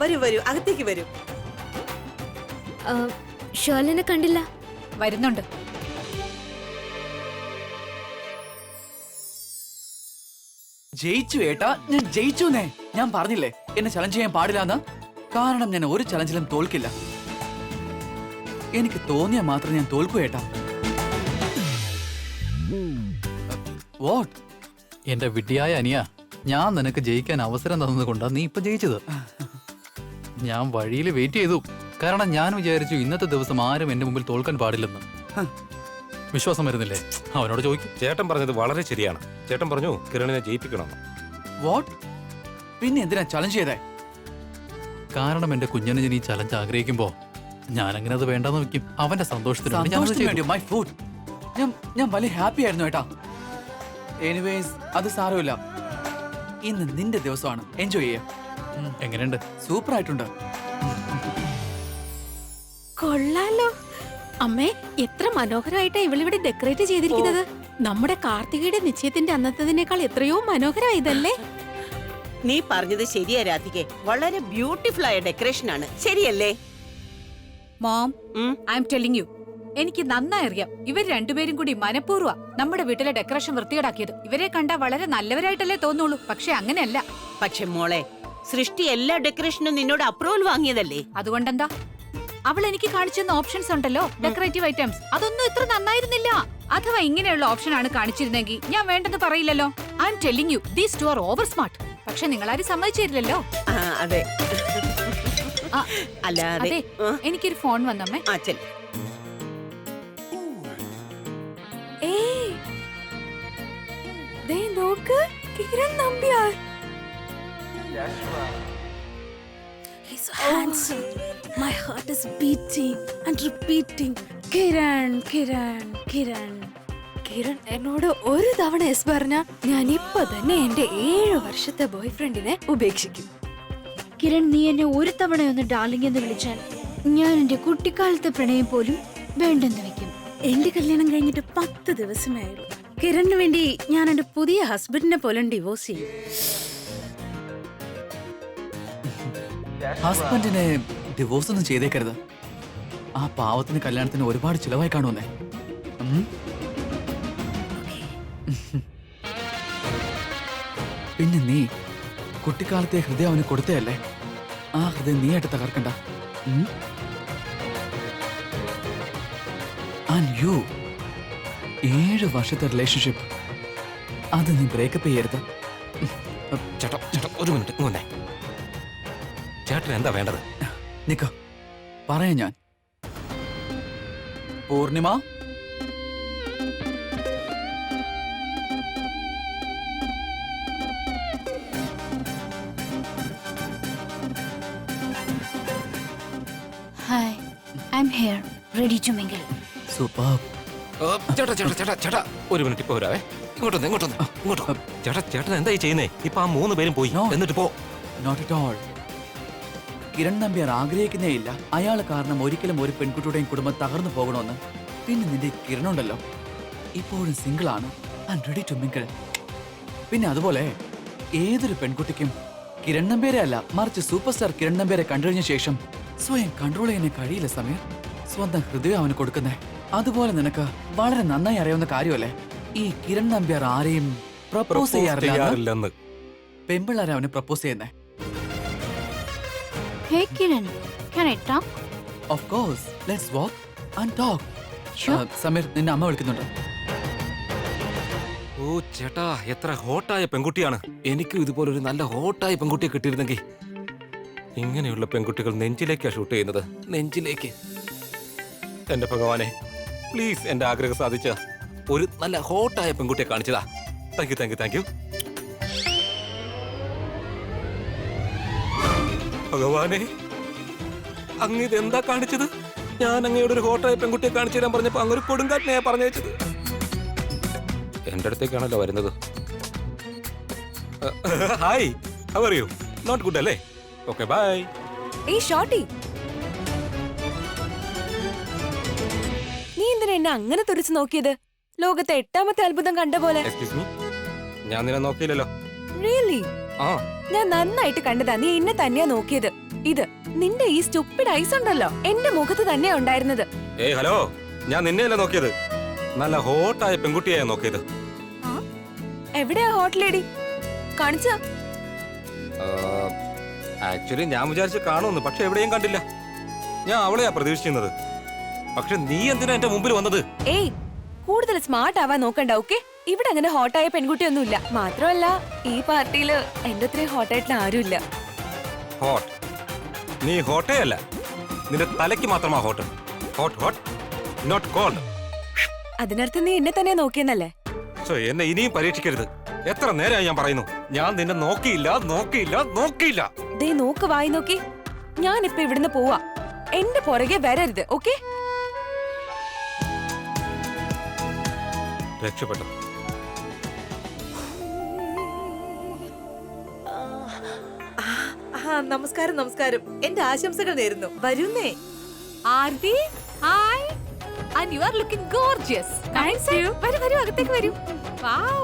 വരൂ വരൂ, അകത്തേക്ക് വരൂ. ഷേർലിനെ കണ്ടില്ല. വരുന്നുണ്ട്. ജയിച്ചു ഏട്ടാ, ഞാൻ ജയിച്ചുന്നേ. ഞാൻ പറഞ്ഞില്ലേ എന്നെ ചലഞ്ച് ചെയ്യാൻ പാടില്ലെന്ന്. കാരണം ഞാൻ ഒരു ചലഞ്ചിലും തോൽക്കില്ല. എനിക്ക് തോന്നിയാൽ മാത്രം ഞാൻ തോൽക്കൂ ഏട്ടാ. വാട്ട്? എന്റെ വിഡ്ഢിയായ അനിയ, ഞാൻ നിനക്ക് ജയിക്കാൻ അവസരം തന്നതുകൊണ്ടാ നീ ഇപ്പൊ ജയിച്ചത്. ഞാൻ വഴിയിൽ വെയിറ്റ് ചെയ്തു. കാരണം ഞാൻ വിചാരിച്ചു ഇന്നത്തെ ദിവസം ആരും എന്റെ മുമ്പിൽ തോൽക്കാൻ പാടില്ലെന്ന്. വിശ്വാസം വരുന്നില്ലേ? അവനോട് ചോദിക്കും. ചേട്ടൻ പറഞ്ഞത് വളരെ ശരിയാണ്. ചേട്ടൻ പറഞ്ഞു കിരണിനെ ജയിപ്പിക്കണം. വാട്ട്? പിന്നെ എന്തിനാ ചലഞ്ച് ചെയ്തേ? കാരണം എന്റെ കുഞ്ഞനുജൻ ഈ ചലഞ്ച് ആഗ്രഹിക്കുമ്പോ ഞാൻ അങ്ങനെ അത് വേണ്ടെന്ന് വെക്കും. അവന്റെ സന്തോഷത്തിന് മൈ ഫുഡ്. ഞാൻ വലിയ ഹാപ്പി ആയിരുന്നു ഏട്ടാ. എനിവേസ് അത് സാരമില്ല. ഇന്ന് നിന്റെ ദിവസമാണ്. എൻജോയ് ചെയ്യാം. എങ്ങനെയുണ്ട്? സൂപ്പർ ആയിട്ടുണ്ട്. കൊള്ളാലോ അമ്മേ, എത്ര മനോഹരമായിട്ടാ ഇവളിവിടെ ഡെക്കറേറ്റ് ചെയ്തിരിക്കുന്നത്. നമ്മുടെ കാർത്തികയുടെ നിശ്ചയത്തിന്റെ അന്നത്തതിനേക്കാൾ എത്രയോ മനോഹരമായതല്ലേ? നീ പറഞ്ഞത് ശരിയാ രാധികെ. വളരെ ബ്യൂട്ടിഫുൾ ആയ ഡെക്കറേഷൻ ആണ്. ശരിയല്ലേ mom? I'm telling you, എനിക്ക് നന്നായി അറിയാം ഇവർ രണ്ടുപേരും കൂടി മനഃപൂർവ്വ നമ്മുടെ വീട്ടിലെ ഡെക്കറേഷൻ വൃത്തികേടാക്കിയത്. ഇവരെ കണ്ടാ വളരെ നല്ലവരായിട്ടല്ലേ തോന്നുള്ളൂ, പക്ഷെ അങ്ങനെയല്ല. പക്ഷെ മോളെ, സൃഷ്ടി എല്ലാ ഡെക്കറേഷനും നിന്നോട് അപ്രൂവൽ വാങ്ങിയതല്ലേ? അതുകൊണ്ടെന്താ? അവൾ എനിക്ക് കാണിച്ചെന്ന ഓപ്ഷൻസ് ഉണ്ടല്ലോ, ഡെക്കറേറ്റീവ് ഐറ്റംസ്, അതൊന്നും ഇത്ര നന്നായിരുന്നില്ല. അഥവാ ഇങ്ങനെയുള്ള ഓപ്ഷൻ ആണ് കാണിച്ചിരുന്നെങ്കിൽ ഞാൻ വേണ്ടെന്ന് പറയില്ലല്ലോ. I'm telling you, these two are over smart. പക്ഷെ നിങ്ങളാരും സമ്മതിച്ചില്ലല്ലോ. അതെ. അതെ, എനിക്കൊരു ഫോൺ വന്നമ്മേ. നോക്ക്, Kiran Nambiar. He's so handsome. My heart is beating and repeating. Kiran Kiran Kiran Kiran എന്നോട് ഒരു തവണ എസ് പറഞ്ഞ ഞാൻ ഇപ്പൊ തന്നെ എന്റെ 7 വർഷത്തെ ബോയ് ഫ്രണ്ടിനെ ഉപേക്ഷിക്കും. കിരൺ, നീ എന്നെ ഒരു തവണ ഒന്ന് ഡാർലിംഗ് എന്ന് വിളിച്ചാൽ ഞാൻ എന്റെ കുട്ടിക്കാലത്തെ പ്രണയം പോലും വേണ്ടെന്ന് വെക്കും. എന്റെ കല്യാണം കഴിഞ്ഞിട്ട് 10 ദിവസമേ ആയുള്ളൂ. കിരണിന് വേണ്ടി ഞാൻ എന്റെ പുതിയ ഹസ്ബൻഡിനെ പോലും ഡിവോഴ്സ് ചെയ്യും. ഹസ്ബൻഡിനെ ഡിവോഴ്സ് ഒന്നും ചെയ്തേക്കരുത്. ആ പാവത്തിന് കല്യാണത്തിന് ഒരുപാട് ചിലവായി കാണുമെന്നേ. പിന്നെ നീ കുട്ടിക്കാലത്തെ ഹൃദയം അവന് കൊടുത്തയല്ലേ? ആ ഹൃദയം നീ ആയിട്ട് തകർക്കണ്ട. ആൻഡ് യു 7 വർഷത്തെ റിലേഷൻഷിപ്പ്, അത് നീ ബ്രേക്കപ്പ് ചെയ്യരുത്. ചേട്ടാ ചേട്ടാ, ഒരു മിനിറ്റ് ഇങ്ങോട്ടേ. ചേട്ടൻ എന്താ വേണ്ടത്? നിക്ക, പറയാ ഞാൻ. Purnima, hi, I'm here ready to mingle. Super. ചേട്ടാ ചേട്ടാ ചേട്ടാ ചേട്ടാ, ഒരു മിനിറ്റ് ഇപ്പൊ വരാവേ. ഇങ്ങോട്ടോ. ചേട്ടാ ചേട്ടൻ എന്തായി ചെയ്യുന്നേ? ഇപ്പൊ ആ 3 പേരും പോയി. എന്നിട്ട് പോ. Not at all. Kiran Nambiar ആഗ്രഹിക്കുന്നേയില്ല അയാൾ കാരണം ഒരിക്കലും ഒരു പെൺകുട്ടിയുടെയും കുടുംബം തകർന്നു പോകണമെന്ന്. പിന്നെ നിന്റെ കിരണുണ്ടല്ലോ, ഇപ്പോഴും സിംഗിൾ ആണ് ആൻഡ് റെഡി ടു മിങ്കിൾ. പിന്നെ അതുപോലെ ഏതൊരു പെൺകുട്ടിക്കും കിരൺ നമ്പ്യാരെ അല്ല, മറിച്ച് സൂപ്പർ സ്റ്റാർ കിരൺ നമ്പ്യാരെ കണ്ടുകഴിഞ്ഞ ശേഷം സ്വയം കൺട്രോൾ ചെയ്യാൻ കഴിയില്ല സമയം. സ്വന്തം ഹൃദയം അവന് കൊടുക്കുന്നേ. അതുപോലെ നിനക്ക് വളരെ നന്നായി അറിയാവുന്ന കാര്യമല്ലേ, ഈ കിരൺ നമ്പ്യാർ ആരെയും പ്രപ്പോസ് ചെയ്യാറില്ലെന്ന്. പെമ്പിള്ളാരെ അവന് പ്രപ്പോസ് ചെയ്യുന്നേ. Hey Kiran, can I talk? Of course, let's walk and talk. Sameer, നിന്നെ അമ്മ വിളിക്കുന്നുണ്ട്. ഓ ചേട്ടാ, എത്ര ഹോട്ടായ പെൺകുട്ടിയാണ്. എനിക്കും ഇതുപോലൊരു നല്ല ഹോട്ടായ പെൺകുട്ടിയെ കിട്ടിയിരുന്നെങ്കിൽ. ഇങ്ങനെയുള്ള പെൺകുട്ടികൾ നെഞ്ചിലേക്കാ ഷൂട്ട് ചെയ്യുന്നത്, നെഞ്ചിലേക്ക്. എന്റെ ഭഗവാനെ, പ്ലീസ് എന്റെ ആഗ്രഹം സാധിച്ച ഒരു നല്ല ഹോട്ടായ പെൺകുട്ടിയെ കാണിച്ചതാ. Thank you. ഭഗവാനെ, അങ്ങ് ഇതെന്താ കാണിച്ചത്? ഞാൻ അങ്ങയുടെ ഒരു ഹോട്ടായ പെൺകുട്ടിയെ കാണിച്ചു തരാൻ പറഞ്ഞപ്പോ അങ്ങൊരു കൊടുങ്കാറ്റിനെയാ പറഞ്ഞയച്ചത്. എന്റെ അടുത്തേക്കാണല്ലോ വരുന്നത്. Hi, how are you? Not good അല്ലേ? Okay, bye. ഏയ് ഷോട്ടി, നീ എന്തിനാ എന്നെ അങ്ങനെ തുറച്ചു നോക്കിയത്? ലോകത്തെ 8ാമത്തെ അത്ഭുതം കണ്ട പോലെ. എക്സ്ക്യൂസ് മീ, ഞാൻ നിന്നെ നോക്കിയില്ലല്ലോ. റിയലി? ആ, ഞാൻ നന്നായിട്ട് കണ്ടതാ നീ എന്നെ തന്നെയാ നോക്കിയത്. ഇത് നിന്റെ ഈ സ്റ്റുപ്പിഡ് ഐസ് ഉണ്ടല്ലോ എന്റെ മുഖത്ത് തന്നെ ഉണ്ടായിരുന്നത്. ഏയ് ഹലോ, ഞാൻ നിന്നെയല്ല നോക്കിയത്, നല്ല ഹോട്ടായ പെൺകുട്ടിയാ നോക്കിയത്. എവിടെയാ ഹോട്ട് ലേഡി? കാണിച്ച? ആക്ച്വലി ഞാൻ വിചാരിച്ച് കാണുമെന്ന്, പക്ഷെ എവിടെയും കണ്ടില്ല. ഞാൻ അവളെയാ പ്രതീക്ഷിക്കുന്നത്. പക്ഷെ നീ എന്തിനാ എന്റെ മുമ്പിൽ വന്നത്? ഏയ്, കൂടുതൽ സ്മാർട്ട് ആവാൻ നോക്കണ്ട, ഓക്കെ? ഇവിടെ അങ്ങനെ ഹോട്ടായ പെൺകുട്ടിയൊന്നുമില്ല. മാത്രമല്ല ഈ പാർട്ടിയില് എന്റെ അത്രയും ഹോട്ടായിട്ടുള്ള ആരുമില്ല. ഹോട്ട്? നീ ഹോട്ടേ അല്ല, നിന്റെ തലയ്ക്ക് മാത്രമാ hot. Hot hot not cold. അതിനർത്ഥം നീ എന്നെ തന്നെ നോക്കിയെന്നല്ലേ? എന്നെ ഇനിയും പരീക്ഷിക്കരുത്. എത്ര നേരമായി ഞാൻ പറയുന്നു, ഞാൻ നിന്നെ നോക്കിയില്ല നോക്കിയില്ല നോക്കിയില്ല. ദേ നോക്ക്, വായി നോക്കി. ഞാനിപ്പോ ഇവിടുന്ന് പോവാ. എന്റെ പുറകെ വരരുത്, ഓക്കെ? രക്ഷപ്പെട്ടു. നമസ്കാരം നമസ്കാരം. എന്റെ ആശംസകൾ നേരുന്നു. വരുന്നേ. Aarti, hi. And you are looking gorgeous. വരൂ വരൂ, അകത്തേക്ക് വരൂ. Wow.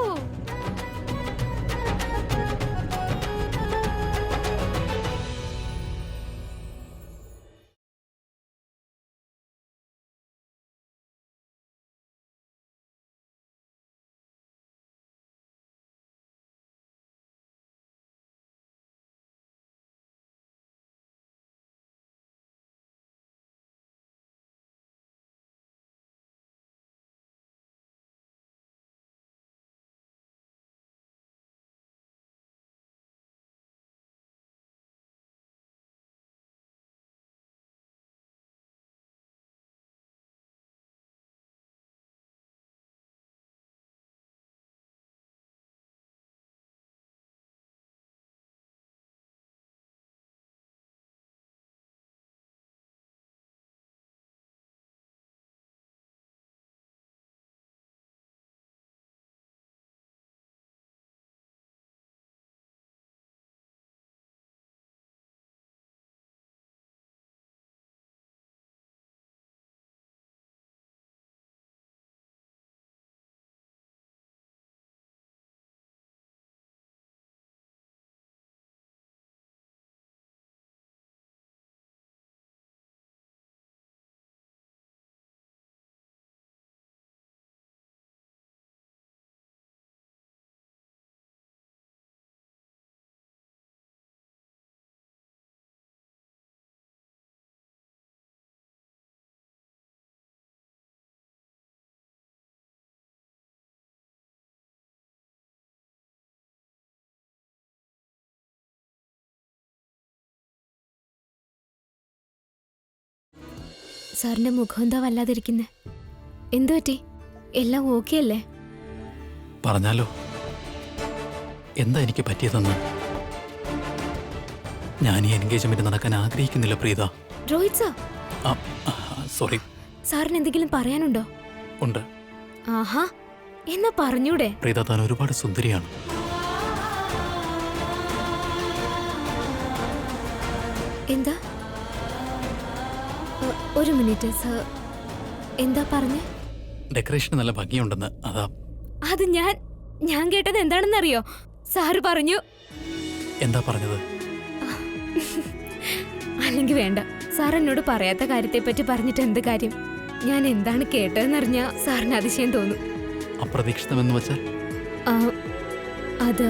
സാറിന്റെ മുഖം എന്താ വല്ലാതിരിക്കുന്നേ? എന്തു പറ്റി? എല്ലാം ഓക്കെ അല്ലേ? പറഞ്ഞാലോ, എന്താ എനിക്ക് പറ്റിയതെന്ന്? ഞാൻ ഈ എൻഗേജ്മെന്റ് നടക്കാൻ ആഗ്രഹിക്കുന്നില്ല പ്രീത. Rohit sir, sorry. സാറിന് എന്തെങ്കിലും പറയാനുണ്ടോ? ഉണ്ട്. ആഹാ, എന്നാ പറഞ്ഞൂടെ? പ്രീത, താൻ ഒരുപാട് സുന്ദരിയാണ്. എന്താ? ഒരു മിനിറ്റ് സർ, എന്താ പറഞ്ഞേ? ഡെക്കറേഷൻ നല്ല ഭംഗിയുണ്ടെന്ന്. അതാ. അത് ഞാൻ കേട്ടത് എന്താണെന്നറിയോ? സാറ് പറഞ്ഞു. എന്താ പറഞ്ഞത്? അല്ലെങ്കിൽ വേണ്ട, സാർ എന്നോട് പറയാത്ത കാര്യത്തെ പറ്റി പറഞ്ഞിട്ട് എന്ത് കാര്യം? ഞാൻ എന്താണ് കേട്ടതെന്നറിഞ്ഞ സാറിന് അതിശയം തോന്നും. അപ്രതീക്ഷിതമെന്ന് വെച്ചാൽ? അത്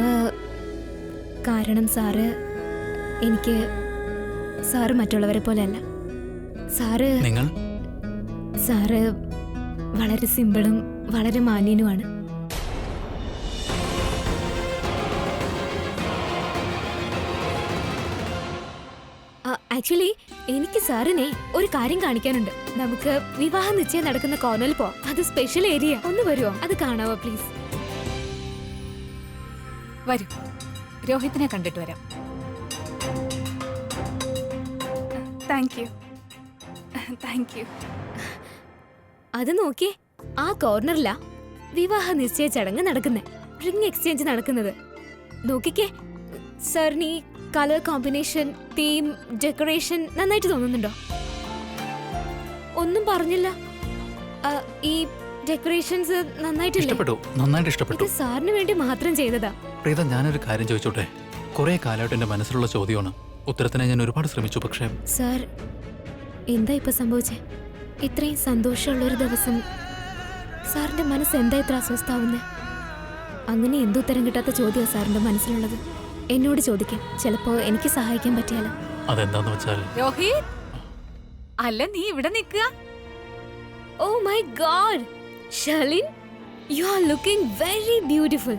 കാരണം സാറ് മറ്റുള്ളവരെ പോലെയല്ല. സാറ് വളരെ സിമ്പിളും വളരെ മാന്യനുമാണ്. ആക്ച്വലി എനിക്ക് സാറിനെ ഒരു കാര്യം കാണിക്കാനുണ്ട്. നമുക്ക് വിവാഹ നിശ്ചയം നടക്കുന്ന കോർണറിൽ പോവാം. അത് സ്പെഷ്യൽ ഏരിയ. ഒന്ന് വരുമോ? അത് കാണാവോ പ്ലീസ്? വരൂ, രോഹിത്തിനെ കണ്ടിട്ട് വരാം. Thank you. അത് നോക്കിയേ, ആ കോർണറിലാ വിവാഹ നിശ്ചയ ചടങ്ങ് നടക്കുന്നത്, റിംഗ് എക്സ്ചേഞ്ച് നടക്കുന്നത്. നോക്കിക്കേ, സാറിന് ഈ കളർ കോമ്പിനേഷൻ, തീം, ഡെക്കറേഷൻ നന്നായിട്ട് തോന്നുന്നുണ്ടോ? ഒന്നും പറഞ്ഞില്ല. ഈ ഡെക്കറേഷൻസ് നന്നായിട്ട് ഇഷ്ടപ്പെട്ടു. സാറിന് വേണ്ടി മാത്രം ചെയ്തതാ. പ്രീത, ഞാനൊരു കാര്യം ചോദിച്ചോട്ടെ? കുറെ കാലമായിട്ട് എന്റെ മനസ്സിലുള്ള ചോദ്യമാണ്. ഉത്തരത്തിനായി ഞാൻ ഒരുപാട് ശ്രമിച്ചു, പക്ഷേ സാർ, എന്താ ഇപ്പൊ സംഭവിച്ചേ? ഇത്രയും സന്തോഷമുള്ളൊരു ദിവസം സാറിന്റെ മനസ്സ് എന്താ ഇത്ര അസ്വസ്ഥാവുന്നേ? അങ്ങനെ എന്തുത്തരം കിട്ടാത്ത ചോദ്യമാണ് സാറിന്റെ മനസ്സിലുള്ളത്. എന്നോട് ചോദിക്കാം, ചിലപ്പോ എനിക്ക് സഹായിക്കാൻ പറ്റിയാലോ. അതെന്താന്ന് വെച്ചാൽ രോഹിത്, അല്ല നീ ഇവിടെ നിൽക്കുക. Oh my god, Sherlin, you are looking very beautiful.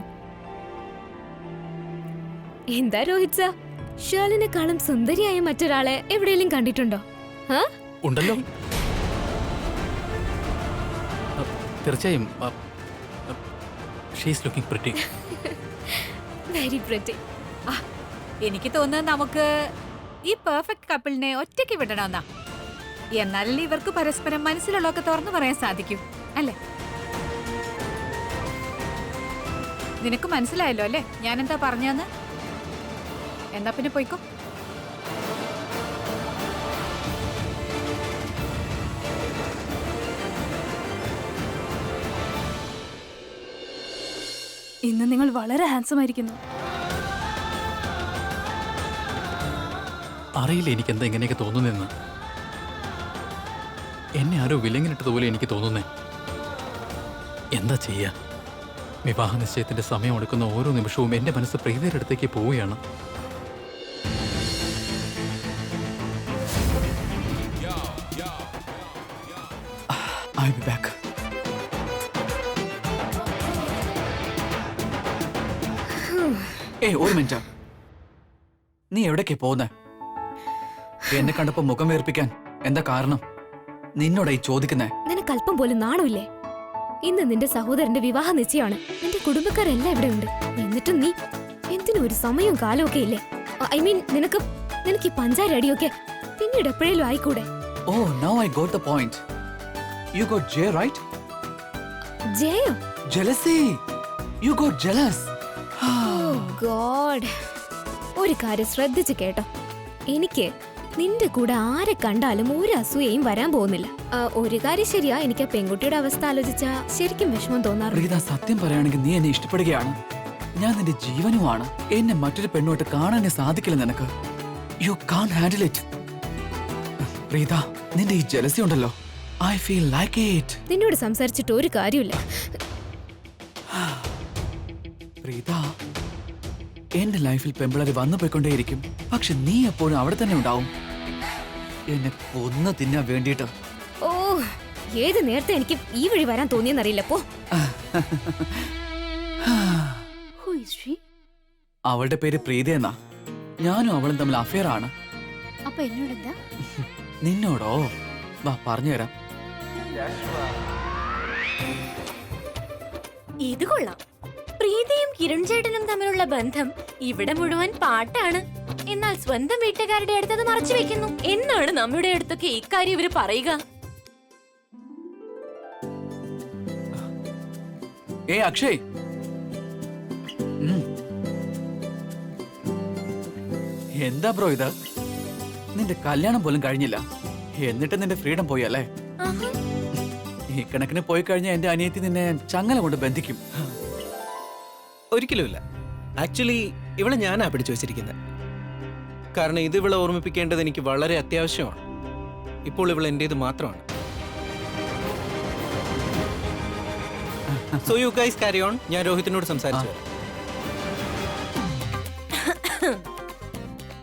എന്താ രോഹിത് സാർ, ഷർലിനെക്കാളും സുന്ദരിയായ മറ്റൊരാളെ എവിടെയെങ്കിലും കണ്ടിട്ടുണ്ടോ? ഉണ്ടല്ലോ, തീർച്ചയായും. She's looking pretty. Very pretty. എനിക്ക് തോന്നുന്നത് നമുക്ക് ഈ പെർഫെക്റ്റ് കപ്പിളിനെ ഒറ്റയ്ക്ക് വിടണമെന്നാ. എന്നാലല്ലേ ഇവർക്ക് പരസ്പരം മനസ്സിലുള്ളതൊക്കെ തുറന്നു പറയാൻ സാധിക്കും, അല്ലേ? നിനക്ക് മനസ്സിലായല്ലോ അല്ലേ ഞാൻ എന്താ പറഞ്ഞെന്ന്? എന്നാ പിന്നെ പോയിക്കോ. ഇന്ന് നിങ്ങൾ വളരെ ഹാൻസം ആയിരിക്കുന്നു. അറിയില്ല എനിക്ക് എന്താ ഇങ്ങനെയൊക്കെ തോന്നുന്നെന്ന്. എന്നെ ആരോ വിലങ്ങിനിട്ടതുപോലെ എനിക്ക് തോന്നുന്നേ. എന്താ ചെയ്യാ? വിവാഹ നിശ്ചയത്തിന്റെ സമയം എടുക്കുന്ന ഓരോ നിമിഷവും എന്റെ മനസ്സ് പ്രീതിയുടെ അടുത്തേക്ക് പോവുകയാണ്. I'll be back. ഒരു മിനിറ്റ്, നീ എവിടേക്കാ പോകുന്നേ? എന്നെ കണ്ടപ്പോ മുഖം വേർപ്പിക്കാൻ എന്താ കാരണം? നിന്നോടായി ചോദിക്കുന്നേ. നിനക്ക് അല്പം പോലും നാണമില്ലേ? ഇന്ന് നിന്റെ സഹോദരന്റെ വിവാഹ നിശ്ചയമാണ്. നിന്റെ കുടുംബക്കാരെല്ലാം ഇവിടെ ഉണ്ട്. എന്നിട്ടും നീ എന്തിനും ഒരു സമയവും കാലവും ഒക്കെ ഇല്ലേ? ഐ മീൻ, നിനക്ക് ഈ പഞ്ചാര അടിയൊക്കെ പിന്നീട് എപ്പോഴേലും ആയിക്കൂടെ? Oh, now I got the point. You got Jay, right? ജയോ? Jealousy. You got jealous. God, ഒരു കാര്യം ശ്രദ്ധിച്ചു കേട്ടോ. എനിക്ക് നിന്റെ കൂടെ ആരെ കണ്ടാലും ഒരു അസൂയയും വരാൻ പോകുന്നില്ല. ഒരു കാര്യം ശരിയാ, എനിക്ക് ആ പെൺകുട്ടിയുടെ അവസ്ഥ ആലോചിച്ചാ ശരിക്കും വിഷമം തോന്നാറുണ്ട്. പ്രീത, സത്യം പറയുകയാണെങ്കിൽ നീ എന്നെ ഇഷ്ടപ്പെടുകയാണ്. ഞാൻ നിന്റെ ജീവനുമാണ്. എന്നെ മറ്റൊരു പെണ്ണോട്ട് കാണാനേ സാധിക്കില്ല നിനക്ക്. You can handle it. Preetha, നിന്റെ ഈ ജലസി ഉണ്ടല്ലോ, ഐ ഫീൽ ലൈക്ക് ഇറ്റ്. നിന്നോട് സംസാരിച്ചിട്ട് ഒരു കാര്യമില്ല. പ്രീത, എന്റെ ലൈഫിൽ പെമ്പിളര് വന്നു പോയിക്കൊണ്ടേയിരിക്കും. പക്ഷെ നീ എപ്പോഴും അവിടെ തന്നെ ഉണ്ടാവും, എന്നെ കൊന്നു തിന്നാൻ വേണ്ടിയിട്ട്. ഓ, ഏത് നേരത്തെ എനിക്ക് ഈ വഴി വരാൻ തോന്നിയെന്നറിയില്ല. പോ. അവളുടെ പേര് പ്രീത എന്നാ. ഞാനും അവളും തമ്മിൽ അഫെയർ ആണ്. അപ്പൊ എന്നോടെന്താ? നിന്നോടോ? വാ പറഞ്ഞുതരാം. ഇത് കൊള്ളാം. പ്രീതിയും കിരൺ ചേട്ടനും തമ്മിലുള്ള ബന്ധം ഇവിടെ മുഴുവൻ പാട്ടാണ്. എന്നാൽ സ്വന്തം വീട്ടുകാരുടെ അടുത്തത് മറച്ചു വെക്കുന്നു. എന്നാണ് നമ്മുടെ അടുത്തൊക്കെ ഇക്കാര്യം ഇവര് പറയുക? അക്ഷയ്, എന്താ ബ്രോ ഇത്? നിന്റെ കല്യാണം പോലും കഴിഞ്ഞില്ല, എന്നിട്ട് നിന്റെ ഫ്രീഡം പോയി അല്ലേ? ഈ കണക്കിന് പോയി കഴിഞ്ഞാൽ എന്റെ അനിയത്തി നിന്നെ ചങ്ങല കൊണ്ട് ബന്ധിക്കും. ഒരിക്കലുമില്ല. ആക്ച്വലി ഇവളെ ഞാനാ പിടിച്ചു വെച്ചിരിക്കുന്നത്. കാരണം ഇത് ഇവളെ ഓർമ്മിപ്പിക്കേണ്ടത് എനിക്ക് വളരെ അത്യാവശ്യമാണ്. ഇപ്പോൾ ഇവൾ എന്റേത് മാത്രമാണ്. So you guys carry on. ഞാൻ രോഹിത്തിനോട് സംസാരിച്ചു.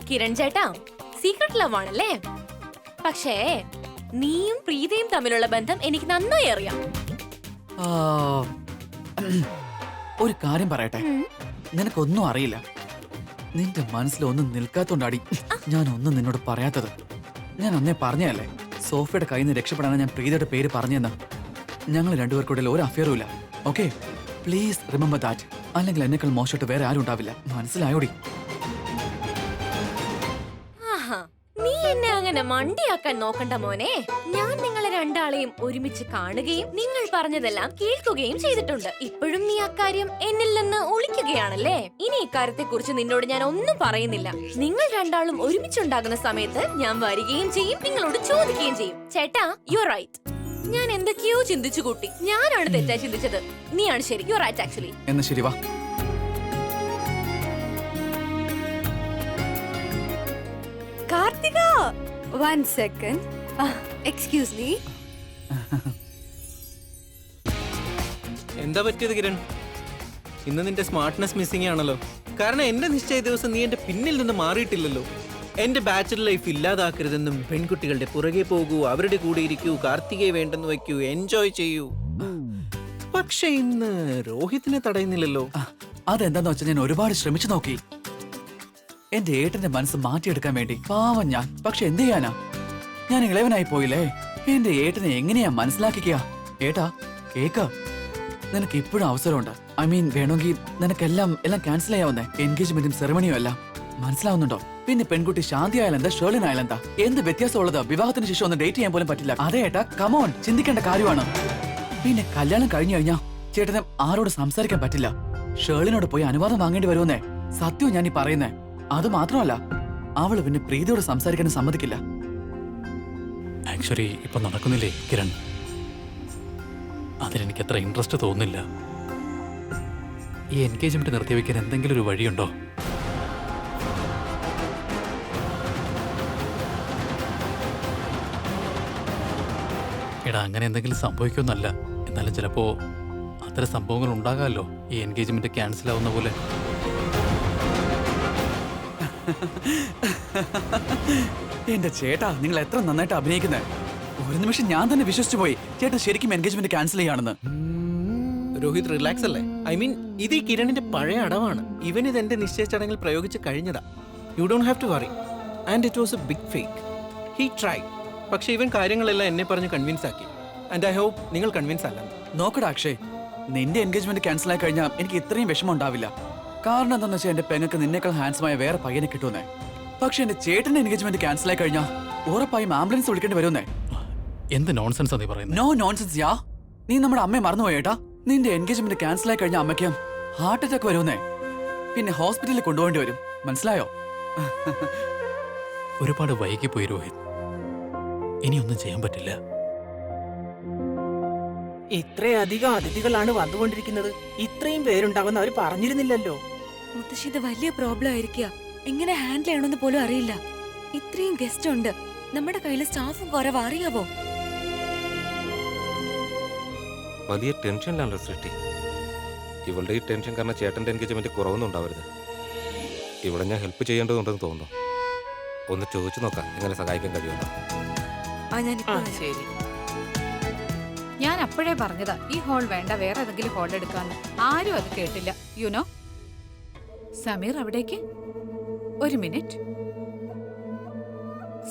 കിരൺ ചേട്ടാ, സീക്രട്ട് ലവ് ആണല്ലേ? പക്ഷേ നീയും പ്രീതിയും തമ്മിലുള്ള ബന്ധം എനിക്ക് നന്നായി അറിയാം. ഒരു കാര്യം പറയട്ടെ, നിനക്കൊന്നും അറിയില്ല. നിന്റെ മനസ്സിലൊന്നും നിൽക്കാത്തോണ്ടാടി ഞാൻ ഒന്നും നിന്നോട് പറയാത്തത്. ഞാൻ അന്നേ പറഞ്ഞല്ലേ, സോഫിയുടെ കയ്യിൽ നിന്ന് രക്ഷപ്പെടാനാണ് ഞാൻ പ്രീതിയുടെ പേര് പറഞ്ഞെന്ന്. ഞങ്ങൾ രണ്ടുപേർക്കൂടെ ഒരു അഫെയറും ഇല്ല. Okay, please remember that. അല്ലെങ്കിൽ എന്നെക്കാൾ മോശമായിട്ട് വേറെ ആരും ഉണ്ടാവില്ല. മനസ്സിലായോടി? നീ എന്നെ അങ്ങനെ മണ്ടിയാക്കാൻ നോക്കണ്ട മോനെ. ഞാൻ നിങ്ങളെ രണ്ടാളെയും ഒരുമിച്ച് കാണുകയും നിങ്ങൾ പറഞ്ഞതെല്ലാം കേൾക്കുകയും ചെയ്തിട്ടുണ്ട്. ഇപ്പോഴും നീ അക്കാര്യം എന്നിൽ നിന്ന് ഒളിക്കുകയാണല്ലേ? ഇനി ഇക്കാര്യത്തെ കുറിച്ച് നിന്നോട് ഞാൻ ഒന്നും പറയുന്നില്ല. നിങ്ങൾ രണ്ടാളും ഒരുമിച്ചുണ്ടാകുന്ന സമയത്ത് ഞാൻ വരികയും ചെയ്യും, നിങ്ങളോട് ചോദിക്കുകയും ചെയ്യും. ചേട്ടാ, യു ആർ റൈറ്റ്. ഞാൻ എന്തൊക്കെയോ ചിന്തിച്ചു കൂട്ടി. ഞാനാണ് തെറ്റായി ചിന്തിച്ചത്. നീയാണ് ശരി. You are right actually. എന്നാ ശരി, വാ. രാധിക 1 second. Excuse me. എന്താ പറ്റിയത് കിരൺ? ഇന്ന് നിന്റെ സ്മാർട്ട്നെസ് മിസ്സിംഗ് ആണല്ലോ. കാരണം എന്റെ നിശ്ചയ ദിവസം നീ എന്റെ പിന്നിൽ നിന്ന് മാറിയിട്ടില്ലല്ലോ. എന്റെ ബാച്ചലർ ലൈഫ് ഇല്ലാതാക്കരുതെന്നും പെൺകുട്ടികളുടെ പുറകെ പോകൂ, അവരുടെ കൂടെ ഇരിക്കൂ, കാർത്തികയെ വേണ്ടെന്ന് വയ്ക്കൂ, എൻജോയ് ചെയ്യൂ. പക്ഷെ ഇന്ന് രോഹിത്തിനെ തടയുന്നില്ലല്ലോ. അതെന്താന്ന് വെച്ചാൽ ഞാൻ ഒരുപാട് ശ്രമിച്ചു നോക്കി എന്റെ ഏട്ടന്റെ മനസ്സ് മാറ്റിയെടുക്കാൻ വേണ്ടി. പാവം ഞാൻ. പക്ഷെ എന്ത് ചെയ്യാനാ, ഞാൻ ഇളവനായി പോയില്ലേ. എന്റെ ഏട്ടനെ എങ്ങനെയാ മനസ്സിലാക്കിക്കുക? ഏട്ടാ കേക്ക, നിനക്ക് ഇപ്പോഴും അവസരമുണ്ട്. ഐ മീൻ, വേണമെങ്കിൽ നിനക്കെല്ലാം ക്യാൻസൽ ചെയ്യാവുന്നേ. എൻഗേജ്മെന്റും സെറമണിയും എല്ലാം. മനസ്സിലാവുന്നുണ്ടോ? പിന്നെ പെൺകുട്ടി ശാന്തി ആയാലെന്താ, ഷേർലിൻ ആയാലെന്താ? എന്ത് വ്യത്യാസമുള്ളത്? വിവാഹത്തിന് ശേഷം ഒന്ന് ഡേറ്റ് ചെയ്യാൻ പോലും പറ്റില്ല. അതെ ഏട്ടാ, കമോൺ, ചിന്തിക്കേണ്ട കാര്യമാണ്. പിന്നെ കല്യാണം കഴിഞ്ഞു കഴിഞ്ഞാ ചേട്ടന് ആരോട് സംസാരിക്കാൻ പറ്റില്ല. ഷേർലിനോട് പോയി അനുവാദം വാങ്ങേണ്ടി വരുമെന്നേ. സത്യവും ഞാൻ ഈ പറയുന്നേ. അത് മാത്രമല്ല, അവള് പിന്നെ പ്രീതിയോട് സംസാരിക്കാൻ സമ്മതിക്കില്ല. ആക്ച്വലി ഇപ്പൊ നടക്കുന്നില്ലേ കിരൺ, അതിലെനിക്ക് അത്ര ഇൻട്രസ്റ്റ് തോന്നുന്നില്ല. ഈ എൻഗേജ്മെന്റ് നിർത്തിവെക്കാൻ എന്തെങ്കിലും ഒരു വഴിയുണ്ടോ? എടാ, അങ്ങനെ എന്തെങ്കിലും സംഭവിക്കുമെന്നല്ല. എന്നാലും ചിലപ്പോ അത്തരം സംഭവങ്ങൾ ഉണ്ടാകാമല്ലോ, ഈ എൻഗേജ്മെന്റ് ക്യാൻസൽ ആവുന്ന പോലെ. എന്റെ ചേട്ടാ, നിങ്ങൾ എത്ര നന്നായിട്ട് അഭിനയിക്കുന്നത്. ഒരു നിമിഷം ഞാൻ തന്നെ വിശ്വസിച്ചു പോയി ചേട്ടൻ ശരിക്കും എൻഗേജ്മെന്റ് ക്യാൻസൽ ചെയ്യാണെന്ന്. രോഹിത് റിലാക്സ് അല്ലേ? ഐ മീൻ, ഇത് ഈ കിരണിന്റെ പഴയ അടവാണ്. ഇവൻ ഇത് എന്റെ നിശ്ചയ ചടങ്ങിൽ പ്രയോഗിച്ച് കഴിഞ്ഞതാ. You don't have to worry. And it was a big fake. He try. പക്ഷെ ഇവൻ കാര്യങ്ങളെല്ലാം എന്നെ പറഞ്ഞ് കൺവിൻസ് ആക്കി. ആൻഡ് ഐ ഹോപ്പ് നിങ്ങൾ കൺവിൻസ് അല്ല. നോക്കടാ അക്ഷയ്, നിന്റെ എൻഗേജ്മെന്റ് ക്യാൻസൽ ആയി കഴിഞ്ഞാൽ എനിക്ക് ഇത്രയും വിഷമം ഉണ്ടാവില്ല. കാരണം എന്താണെന്ന് വെച്ചാൽ എന്റെ പെങ്ങൾക്ക് നിന്നേക്കാൾ ഹാൻഡ്സമായ വേറെ പയ്യനെ കിട്ടുമെന്നേ. പക്ഷെ എന്റെ ചേട്ടന്റെ എൻഗേജ്മെന്റ് ക്യാൻസൽ ആയി കഴിഞ്ഞാൽ ഉറപ്പായും ആംബുലൻസ് വിളിക്കേണ്ടി വരുമെന്നേ. എന്ത് നോൺസെൻസ് നീ പറയുന്നത്? നോ നോൺസെൻസ് യാ. നീ നമ്മുടെ അമ്മയെ മറന്നുപോയേട്ടാ. നിന്റെ എൻഗേജ്മെന്റ് ക്യാൻസൽ ആയി കഴിഞ്ഞ അമ്മയ്ക്ക് ഹാർട്ട് അറ്റാക്ക് വരുമെന്നേ. പിന്നെ ഹോസ്പിറ്റലിൽ കൊണ്ടുപോകേണ്ടി വരും. മനസ്സിലായോ? ഒരുപാട് വൈകി പോയി രോഹിത്, ഇനിയൊന്നും ചെയ്യാൻ പറ്റില്ല. ഇത്രയധികം അതിഥികളാണ് വന്നുകൊണ്ടിരിക്കുന്നത്. ഇത്രയും പേരുണ്ടാകുന്ന അവർ പറഞ്ഞിരുന്നില്ലല്ലോ. മുത്തശ്ശി, ഇത് വലിയ പ്രോബ്ലം ആയിരിക്കുക. എങ്ങനെ ഹാൻഡിൽ ചെയ്യണമെന്ന് പോലും അറിയില്ല. ഇത്രയും ഗസ്റ്റ് ഉണ്ട്, നമ്മുടെ കയ്യിൽ സ്റ്റാഫും കുറവ്, അറിയാവോ? വലിയ ടെൻഷനിലാണല്ലോ സൃഷ്ടി. ഇവളുടെ ഈ ടെൻഷൻ കാരണം ചേട്ടന്റെ എൻഗേജ്മെന്റ് കുറവൊന്നും ഉണ്ടാവരുത്. ഇവിടെ ഞാൻ ഹെൽപ്പ് ചെയ്യേണ്ടതുണ്ടെന്ന് തോന്നുന്നു. ഒന്ന് ചോദിച്ചു നോക്കാം എങ്ങനെ സഹായിക്കാൻ കഴിയുമോ. ശരി. ഞാൻ അപ്പോഴേ പറഞ്ഞതാ ഈ ഹോൾ വേണ്ട, വേറെ ഏതെങ്കിലും ഹോൾ എടുക്കാന്ന്. ആരും അത് കേട്ടില്ല. യുനോ സമീർ, അവിടേക്ക് ഒരു മിനിറ്റ്.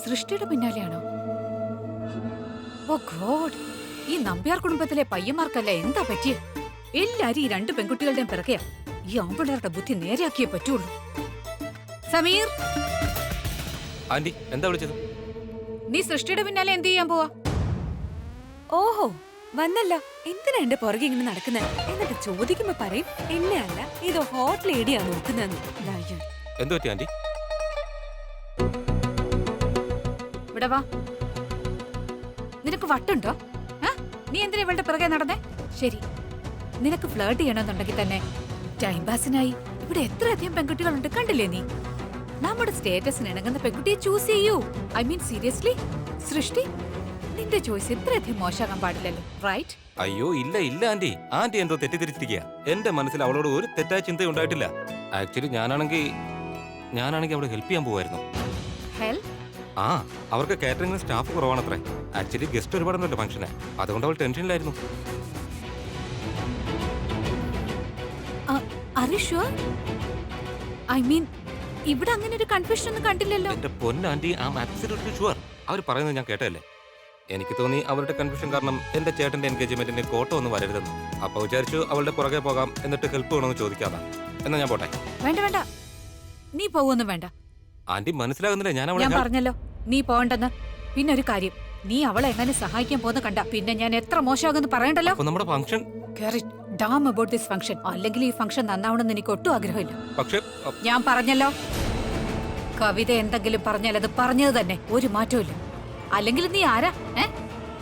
സൃഷ്ടിയുടെ പിന്നാലെയാണോ? ഓ ഗോഡ്, ഈ നമ്പ്യാർ കുടുംബത്തിലെ പയ്യന്മാർക്കല്ല എന്താ പറ്റിയ? എല്ലാരും ഈ 2 പെൺകുട്ടികളുടെയും പിറകെയാ. ഈ ആമ്പിള്ളേരുടെ ബുദ്ധി നേരെയാക്കിയേ പറ്റുള്ളൂ. സമീർ, ആന്റി എന്താ വിളിച്ചത്? നീ സൃഷ്ടിയുടെ പിന്നാലെ എന്ത് ചെയ്യാൻ പോവാ? ഓഹോ, വന്നല്ല. എന്തിനാ എന്റെ പുറകെ ഇങ്ങനെ നടക്കുന്നത്? എന്നിട്ട് ചോദിക്കുമ്പോ പറയും എന്നെ അല്ല, ഇത് ഹോട്ട് ലേഡിയാ നോക്കുന്നതെന്ന്. എന്തു പറ്റി ആന്റി? ഇവിടെ വാ. നിനക്ക് വട്ടുണ്ടോ? നീ എന്തിനാ ഇവളുടെ പിറകെ നടന്നേ? ശരി, നിനക്ക് ഫ്ലേർട്ട് ചെയ്യണമെന്നുണ്ടെങ്കിൽ തന്നെ ടൈം പാസിനായി ഇവിടെ എത്രയധികം പെൺകുട്ടികളുണ്ട്, കണ്ടില്ലേ നീ? നമ്മുടെ സ്റ്റേറ്റസിന് ഇണങ്ങുന്ന പെൺകുട്ടിയെ ചൂസ് ചെയ്യൂ. ഐ മീൻ സീരിയസ്ലി സൃഷ്ടി, നിന്റെ ചോയ്സ് ഇത്രയധികം മോശമാകാൻ പാടില്ലല്ലോ, റൈറ്റ്? അയ്യോ ഇല്ല ഇല്ല ആന്റി, ആന്റി എന്തോ തെറ്റിദ്ധരിച്ചിരിക്കുക. എന്റെ മനസ്സിൽ അവളോട് ഒരു തെറ്റായ ചിന്ത ഉണ്ടായിട്ടില്ല. ആക്ച്വലി ഞാനാണെങ്കിൽ അവിടെ ഹെൽപ്പ് ചെയ്യാൻ പോവായിരുന്നു. ആ, അവർക്ക് കാറ്ററിംഗിന് സ്റ്റാഫ് കുറവാണത്രേ. ആക്ച്വലി ഗസ്റ്റ് ഒരുപാടുണ്ടല്ലോ ഫംഗ്ഷന്, അതുകൊണ്ട് അവൾ ടെൻഷനിലായിരുന്നു. ഐ മീൻ ഇവിടെ അങ്ങനെ ഒരു കൺഫ്യൂഷൻ ഒന്നും കണ്ടില്ലല്ലോ. എന്റെ പൊന്നാന്റി, ഐ ആം അബ്സല്യൂട്ട്ലി ഷുവർ. അവർ പറയുന്നത് ഞാൻ കേട്ടല്ലേ. എനിക്ക് തോന്നി അവരുടെ കൺഫ്യൂഷൻ കാരണം എന്റെ ചേട്ടന്റെ എൻഗേജ്മെന്റിന്റെ കോട്ട ഒന്നും വരരുതെന്ന്. അപ്പൊ വിചാരിച്ചു അവളുടെ പുറകെ പോകാം, എന്നിട്ട് ഹെൽപ്പ് വേണമെന്ന് ചോദിക്കാതാ. എന്നാ ഞാൻ പോട്ടെ. വേണ്ട വേണ്ട, നീ പോവൊന്നും വേണ്ട. ആന്റി മനസ്സിലാകുന്നില്ല, ഞാൻ ഞാൻ പറഞ്ഞല്ലോ നീ പോണ്ടെന്ന്. പിന്നെ ഒരു കാര്യം, നീ അവളെ എങ്ങനെ സഹായിക്കാൻ പോകുന്ന കണ്ട പിന്നെ ഞാൻ എത്ര മോശമാകുമെന്ന് പറയണ്ടല്ലോ. നമ്മുടെ function dam about this function. അല്ലെങ്കിൽ ഈ ഫംഗ്ഷൻ നന്നാവണമെന്ന് എനിക്ക് ഒട്ടും ആഗ്രഹമില്ല. പക്ഷേ ഞാൻ പറഞ്ഞല്ലോ, കവിത എന്തെങ്കിലും പറഞ്ഞാൽ അത് പറഞ്ഞത് തന്നെ, ഒരു മാറ്റവും ഇല്ല. അല്ലെങ്കിൽ നീ ആരാ?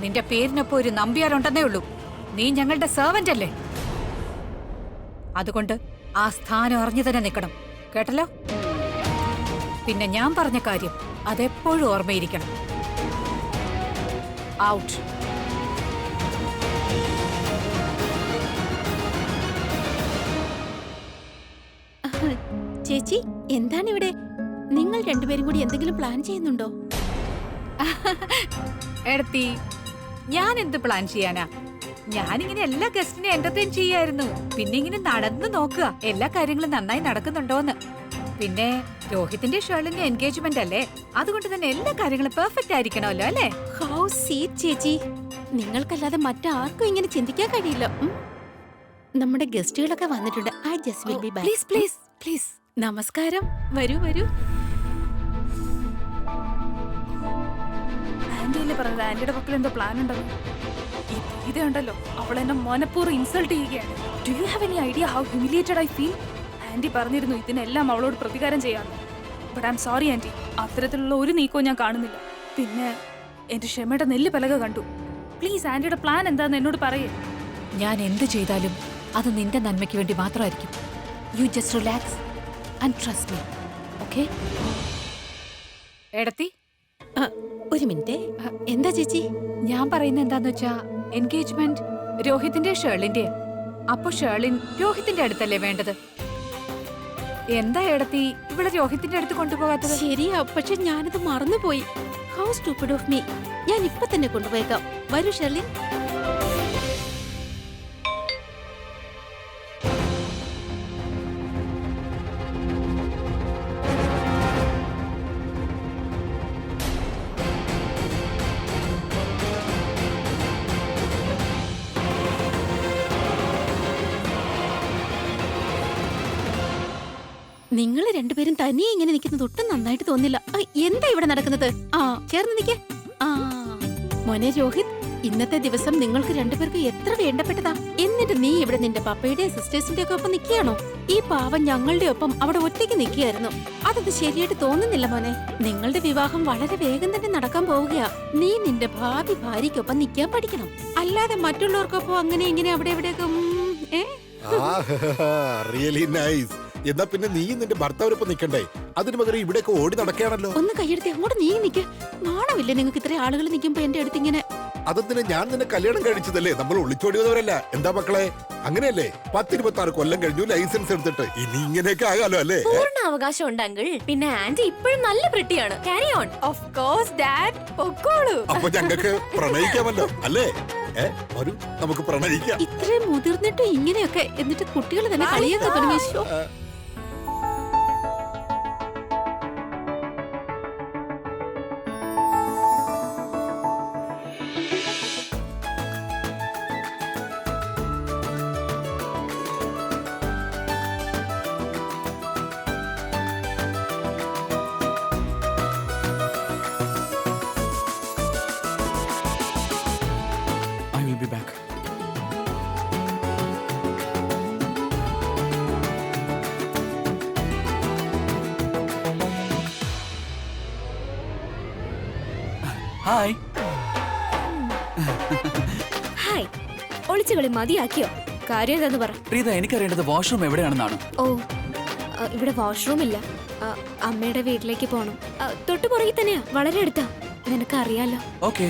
നിന്റെ പേരിനൊപ്പം ഒരു നമ്പ്യാരുണ്ടെന്നേ ഉള്ളൂ. നീ ഞങ്ങളുടെ സെർവന്റ് അല്ലേ? അതുകൊണ്ട് ആ സ്ഥാനം അറിഞ്ഞു തന്നെ നിൽക്കണം, കേട്ടല്ലോ? പിന്നെ ഞാൻ പറഞ്ഞ കാര്യം അതെപ്പോഴും ഓർമ്മയിരിക്കണം. ഔട്ട്. ചേച്ചി എന്താണ് ഇവിടെ? നിങ്ങൾ രണ്ടുപേരും കൂടി എന്തെങ്കിലും പ്ലാൻ ചെയ്യുന്നുണ്ടോ? എടത്തി, ഞാൻ എന്ത് പ്ലാൻ ചെയ്യാനാ? ഞാനിങ്ങനെ എല്ലാ ഗസ്റ്റിനെ എന്റർടൈൻ ചെയ്യായിരുന്നു. പിന്നെ ഇങ്ങനെ നടന്നു നോക്കുക എല്ലാ കാര്യങ്ങളും നന്നായി നടക്കുന്നുണ്ടോന്ന്. പിന്നെ രോഹിത്തിന്റെ ഷേളിന്റെ എൻഗേജ്മെന്റ് അല്ലേ, അതുകൊണ്ട് തന്നെ എല്ലാ കാര്യങ്ങളും പെർഫെക്റ്റ് ആയിരിക്കണമല്ലോ അല്ലേ? ഹൗ സ്വീറ്റ് ചേച്ചി. നിങ്ങൾക്കല്ലാതെ മറ്റാർക്കും ഇങ്ങനെ ചിന്തിക്കാൻ കഴിയില്ല. നമ്മുടെ ഗസ്റ്റുകളൊക്കെ വന്നിട്ടുണ്ട്. I just will be back. Please please please. നമസ്കാരം. വരൂ വരൂ. ആന്റിയല്ലേ പറഞ്ഞത് ആന്റിയുടെ പക്കൽ എന്തോ പ്ലാൻ ഉണ്ടല്ലോ. ഈ ഇതുണ്ടല്ലോ, അവൾ എന്നെ മനഃപൂർവ്വം ഇൻസൾട്ട് ചെയ്യുകയാണ്. Do you have any idea how humiliated I feel? Aunty പറഞ്ഞിരുന്നു ഇതിനെല്ലാം അവളോട് പ്രതികാരം ചെയ്യാമെന്ന്. But I'm sorry aunty, അത്തരത്തിലുള്ള ഒരു നീക്കവും ഞാൻ കാണുന്നില്ല. പിന്നെ എന്റെ ക്ഷമയുടെ നെല്ല് പലക കണ്ടു. പ്ലീസ് ആന്റിയുടെ പ്ലാൻ എന്താന്ന് എന്നോട് പറയേ. ഞാൻ എന്ത് ചെയ്താലും അത് നിന്റെ നന്മയ്ക്ക് വേണ്ടി മാത്രമായിരിക്കും. You just relax and trust me, okay? എടത്തി, ഒരു മിനിറ്റ്. എന്താ ചേച്ചി? ഞാൻ പറയുന്നത് എന്താന്ന് വെച്ചാ, എൻഗേജ്മെന്റ് രോഹിത്തിന്റെ ഷേളിന്റെ. അപ്പൊ ഷേളിൻ രോഹിത്തിന്റെ അടുത്തല്ലേ വേണ്ടത്? എന്താ എടത്തി ഇവിടെ രോഹിത്തിന്റെ അടുത്ത് കൊണ്ടുപോകാത്തത്? ശരിയാ, പക്ഷെ ഞാനത് മറന്നുപോയി. How stupid of me. ഞാൻ ഇപ്പൊ തന്നെ കൊണ്ടുപോയേക്കാം. വരൂ ഷെർലിൻ. നിങ്ങൾ രണ്ടുപേരും തനിയെ ഇങ്ങനെ നിൽക്കുന്നത് ഒട്ടും നന്നായിട്ട് തോന്നില്ല. എന്താ ഇവിടെ നടക്കുന്നത്? ചേർന്ന് നിൽക്കേ. മോനെ രോഹിത്, ഇന്നത്തെ ദിവസം നിങ്ങൾക്ക് രണ്ടുപേർക്ക് എത്ര വേണ്ടപ്പെട്ടതാ. എന്നിട്ട് നീ ഇവിടെ നിന്റെ പപ്പയുടെയും സിസ്റ്റേഴ്സിന്റെ ഒക്കെ ഒപ്പം നിൽക്കുകയാണോ? ഈ പാവം ഞങ്ങളുടെ ഒപ്പം അവിടെ ഒറ്റയ്ക്ക് നിൽക്കുകയായിരുന്നു. അതൊന്നും ശരിയായിട്ട് തോന്നുന്നില്ല മോനെ. നിങ്ങളുടെ വിവാഹം വളരെ വേഗം തന്നെ നടക്കാൻ പോവുകയാ. നീ നിന്റെ ഭാവി ഭാര്യയ്ക്കൊപ്പം നിൽക്കാൻ പഠിക്കണം. അല്ലാതെ മറ്റുള്ളവർക്കൊപ്പം അങ്ങനെ ഇങ്ങനെ അവിടെ എവിടെയൊക്കെ റിയലി നൈസ്. എന്നാ പിന്നെ നീ നിന്റെ ഭർത്താവിനൊപ്പം നിൽക്കണ്ടേ? അതിന് പകരം ഇവിടെയൊക്കെ ഓടി നടക്കുകയാണല്ലോ. ഒന്ന് കൈയെടുത്ത് അങ്ങോട്ട് നീ നിൽക്ക്. നാണമില്ലേ നിങ്ങൾക്ക് ഇത്ര ആളുകൾ നിൽക്കുമ്പോ എന്റെ അടുത്ത് ഇങ്ങനെ? അതെന്തിനാ? ഞാൻ നിന്നെ കല്യാണം കഴിച്ചതല്ലേ, നമ്മൾ ഒളിച്ചോടിയവരല്ല. എന്താ മക്കളെ, അങ്ങനെയല്ലേ? 10-26 കൊല്ലം കഴിഞ്ഞു ലൈസൻസ് എടുത്തിട്ട്. ഇനി ഇങ്ങനെയൊക്കെ ആകാലോ അല്ലേ? പൂർണ്ണ അവകാശം ഉണ്ട് അങ്കിൾ. പിന്നെ ആന്റി ഇപ്പോഴും നല്ല പ്രിട്ടിയാണ്. Carry on. Of course dad, പൊക്കോളൂ. അപ്പൊ ഞങ്ങൾക്ക് പ്രണയിക്കാമല്ലോ അല്ലേ? ഒരു നമുക്ക് പ്രണയിക്കാം. ഇത്രയും മുതിർന്നിട്ട് ഇങ്ങനെയൊക്കെ, എന്നിട്ട് കുട്ടികൾ തന്നെ കളിയൊക്കെ തുടങ്ങി. I will be back. Hi. Hi. ഒളിച്ചുകളി മതിയാക്കിയോ? കാര്യം എന്താന്ന് പറ. പ്രീത, എനിക്കറിയേണ്ടത് വാഷ്റൂം എവിടെയാണെന്നാണ്. ഓ, ഇവിടെ വാഷ്റൂം ഇല്ല. അമ്മയുടെ വീട്ടിലേക്ക് പോണം. തൊട്ടു പുറകിൽ തന്നെയാ, വളരെ അടുത്താ. നിനക്ക് അറിയാലോ. ഓക്കെ.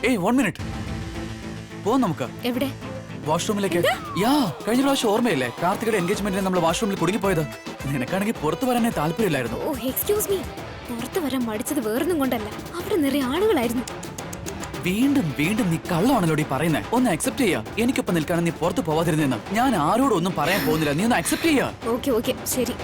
ഏയ് 1 മിനിറ്റ്. പോ നമുക്ക്. എവിടെ? വാഷ്റൂമിലേക്ക്. യാ, കഴിഞ്ഞ പ്രാവശ്യം ഓർമ്മയില്ലേ കാർത്തികയുടെ എൻഗേജ്മെന്റിന് നമ്മൾ വാഷ്റൂമിൽ കുടുങ്ങിപ്പോയത്? നിനക്കാണെങ്കിൽ പുറത്തു വരാനേ താല്പര്യമില്ലായിരുന്നു. ഓ എക്സ്ക്യൂസ് മീ, പുറത്തു വരാൻ മടിച്ചത് വേറൊന്നും കൊണ്ടല്ല, അവിടെ നിറയെ ആളുകളായിരുന്നു. വീണ്ടും വീണ്ടും നീ കള്ളമാണല്ലോ പറയുന്നേ. ഒന്ന് അക്സെപ്റ്റ് ചെയ്യാ. എനിക്കൊപ്പം നിൽക്കാണ് നീ പുറത്തു പോവാതിരുന്നെന്ന്. ഞാൻ ആരോടും ഒന്നും പറയാൻ പോകുന്നില്ല. നീ ഒന്ന് അക്സെപ്റ്റ് ചെയ്യാ. ഓക്കെ ഓക്കെ ശരി.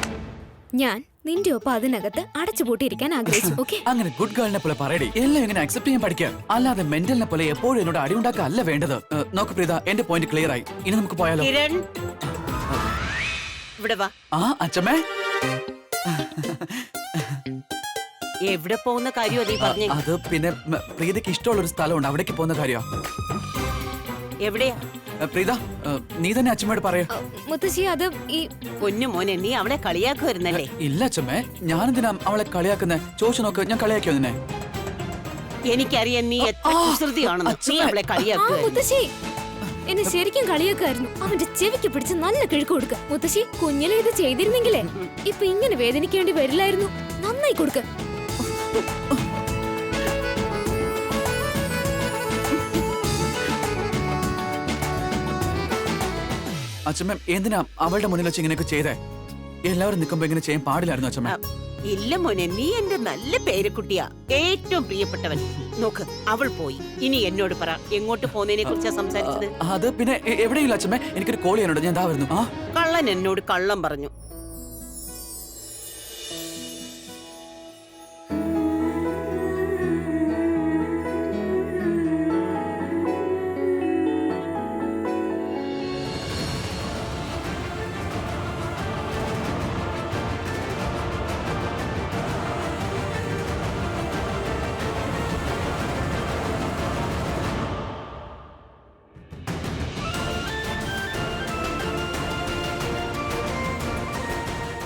ഞാൻ നിന്റെ ഒപ്പം അതിനകത്ത് അടച്ചുപൂട്ടിയിരിക്കാൻ ആഗ്രഹിച്ചു. ഓക്കെ, അങ്ങനെ ഗുഡ് ഗേളിനെ പോലെ പറയടി. എല്ലാം ഇങ്ങനെ അക്സെപ്റ്റ് ചെയ്യാൻ പഠിക്കാം. അല്ലാതെ മെന്റലിനെ പോലെ എപ്പോഴും എന്നോട് അടിയുണ്ടാക്കുക അല്ല വേണ്ടത്. നോക്ക് പ്രീത, എന്റെ പോയിന്റ് ക്ലിയർ ആയി. ഇനി നമുക്ക് പോയാലോ? കിരൺ, ഇവിടെ വാ. അച്ഛമ്മേ, എവിടെ പോകുന്ന കാര്യം നീ പറഞ്ഞു? അത് പിന്നെ പ്രീതയ്ക്ക് ഇഷ്ടമുള്ള ഒരു സ്ഥലമുണ്ട്, അവിടേക്ക് പോകുന്ന കാര്യമാ. എവിടെയാ? പ്രീത, നീ തന്നെ അച്ഛമ്മയോട് പറയാ. മുത്തശ്ശി, അത് ഈ പൊന്നു മോനെ, നീ അവളെ കളിയാക്കുമായിരുന്നല്ലേ? ഇല്ല അച്ഛമ്മേ, ഞാനെന്തിനാ അവളെ കളിയാക്കുന്നേ? ചോദിച്ചു നോക്ക്, ഞാൻ കളിയാക്കിയോ നിന്നെ? എനിക്കറിയാം നീ എത്ര കുസൃതിയാണെന്ന്. നീ അവളെ കളിയാക്കുക. മുത്തശ്ശി എന്നെ ശരിക്കും കളിയാക്കായിരുന്നു. അവന്റെ ചെവിക്ക് പിടിച്ച് നല്ല കിഴക്ക് കൊടുക്ക. മുത്തശ്ശി, കുഞ്ഞിലെ ഇത് ചെയ്തിരുന്നെങ്കിലേ ഇപ്പൊ ഇങ്ങനെ വേദനിക്കേണ്ടി വരില്ലായിരുന്നു. നന്നായി കൊടുക്ക. അച്ഛമ്മ എന്തിനാ അവളുടെ മുന്നിൽ വെച്ച് ഇങ്ങനെയൊക്കെ ചെയ്തേ? എല്ലാവരും നിൽക്കുമ്പോ ഇങ്ങനെ ചെയ്യാൻ പാടില്ലായിരുന്നു അച്ഛമ്മ. ഇല്ല മോനെ, നീ എന്റെ നല്ല പേരക്കുട്ടിയാ, ഏറ്റവും പ്രിയപ്പെട്ടവൻ. നോക്ക്, അവൾ പോയി. ഇനി എന്നോട് പറ, എങ്ങോട്ട് പോകുന്നതിനെ കുറിച്ചാ സംസാരിച്ചത്? അത് പിന്നെ എവിടെയില്ല അച്ഛമ്മ, എനിക്കൊരു കോൾ ചെയ്യാനുണ്ട്, ഞാൻ ദാ വരുന്നു. ആ കള്ളൻ എന്നോട് കള്ളം പറഞ്ഞു.